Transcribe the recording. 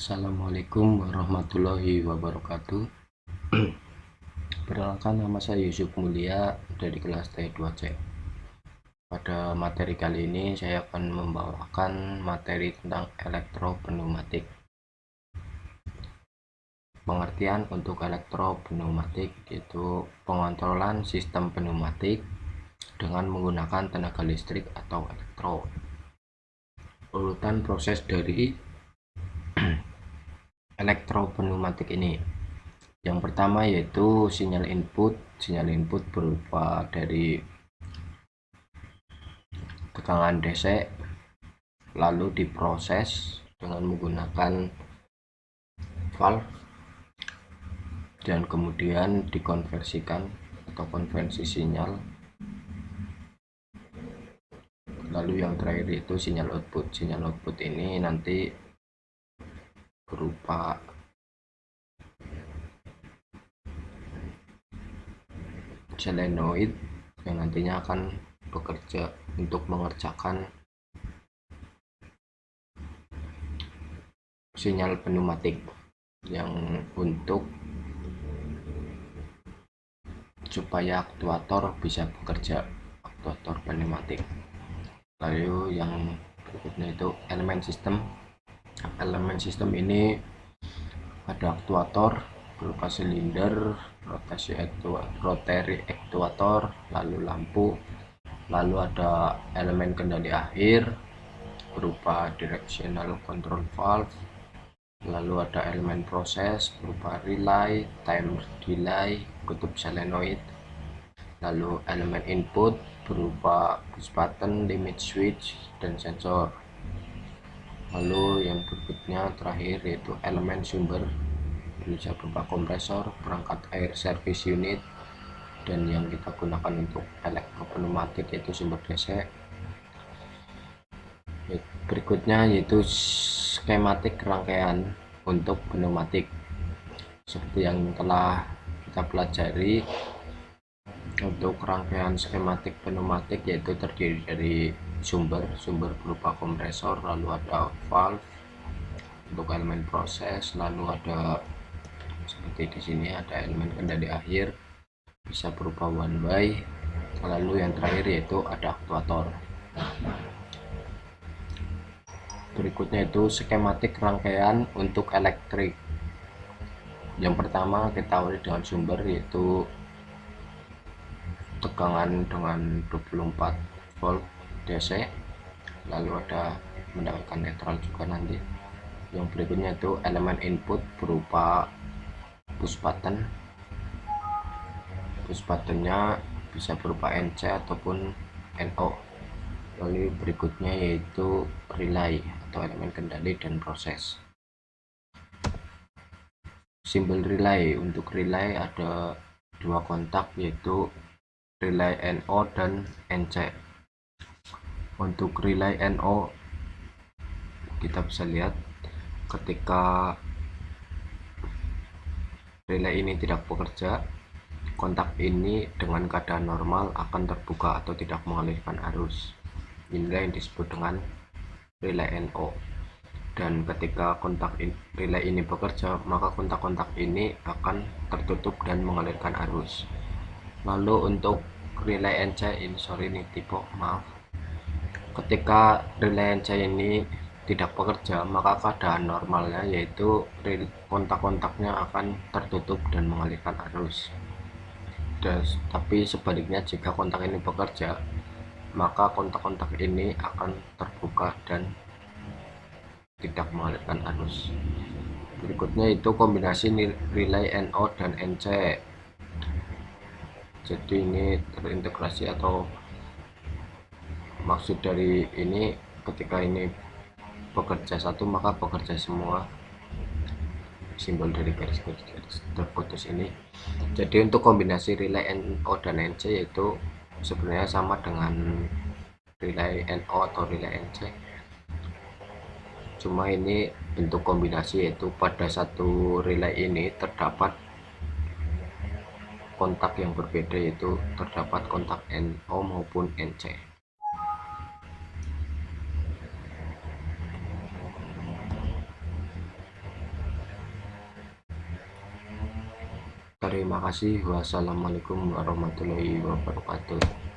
Assalamualaikum warahmatullahi wabarakatuh. Perkenalkan, nama saya Yusuf Mulia dari kelas T2C. Pada materi kali ini saya akan membawakan materi tentang elektropneumatik. Pengertian untuk elektropneumatik yaitu pengontrolan sistem pneumatik dengan menggunakan tenaga listrik atau elektro. Urutan proses dari elektropneumatik ini. Yang pertama yaitu sinyal input. Sinyal input berupa dari tegangan DC, lalu diproses dengan menggunakan valve dan kemudian dikonversikan atau konversi sinyal. Lalu yang terakhir itu sinyal output. Sinyal output ini nanti berupa solenoid yang nantinya akan bekerja untuk mengerjakan sinyal pneumatik yang untuk supaya aktuator bisa bekerja, aktuator pneumatik. Lalu yang berikutnya itu elemen sistem. Elemen sistem ini ada aktuator berupa silinder, rotary aktuator, lalu lampu, lalu ada elemen kendali akhir berupa directional control valve, lalu ada elemen proses berupa relay, timer delay, kutub solenoid, lalu elemen input berupa push button, limit switch, dan sensor. Lalu yang berikutnya terakhir yaitu elemen sumber, bisa berupa kompresor, perangkat air service unit, dan yang kita gunakan untuk elektropneumatik yaitu sumber DC. Berikutnya yaitu skematik rangkaian untuk pneumatik. Seperti yang telah kita pelajari, untuk rangkaian skematik pneumatik yaitu terdiri dari sumber berupa kompresor, lalu ada valve untuk elemen proses, lalu ada seperti di sini ada elemen kendali akhir bisa berupa one way, lalu yang terakhir yaitu ada aktuator. Berikutnya itu skematik rangkaian untuk elektrik. Yang pertama kita awali dengan sumber yaitu tegangan dengan 24 volt DC, lalu ada mendapatkan netral juga nanti. Yang berikutnya itu elemen input berupa push button. Push buttonnya bisa berupa NC ataupun NO. Lalu berikutnya yaitu relay atau elemen kendali dan proses. Simbol relay, untuk relay ada dua kontak yaitu relay NO dan NC. Untuk relay NO kita bisa lihat ketika relay ini tidak bekerja, kontak ini dengan keadaan normal akan terbuka atau tidak mengalirkan arus. Inilah yang disebut dengan relay NO. Dan ketika kontak relay ini bekerja, maka kontak-kontak ini akan tertutup dan mengalirkan arus. Lalu untuk relay NC ini, maaf. Ketika relay NC ini tidak bekerja, maka keadaan normalnya yaitu kontak-kontaknya akan tertutup dan mengalirkan arus. Tapi sebaliknya, jika kontak ini bekerja, maka kontak-kontak ini akan terbuka dan tidak mengalirkan arus. Berikutnya itu kombinasi relay NO dan NC. Jadi ini terintegrasi, atau maksud dari ini ketika ini bekerja satu maka bekerja semua. Simbol dari garis terputus ini. Jadi untuk kombinasi relay NO dan NC yaitu sebenarnya sama dengan relay NO atau relay NC, cuma ini bentuk kombinasi yaitu pada satu relay ini terdapat kontak yang berbeda, yaitu terdapat kontak NO maupun NC. Terima kasih. Wassalamualaikum warahmatullahi wabarakatuh.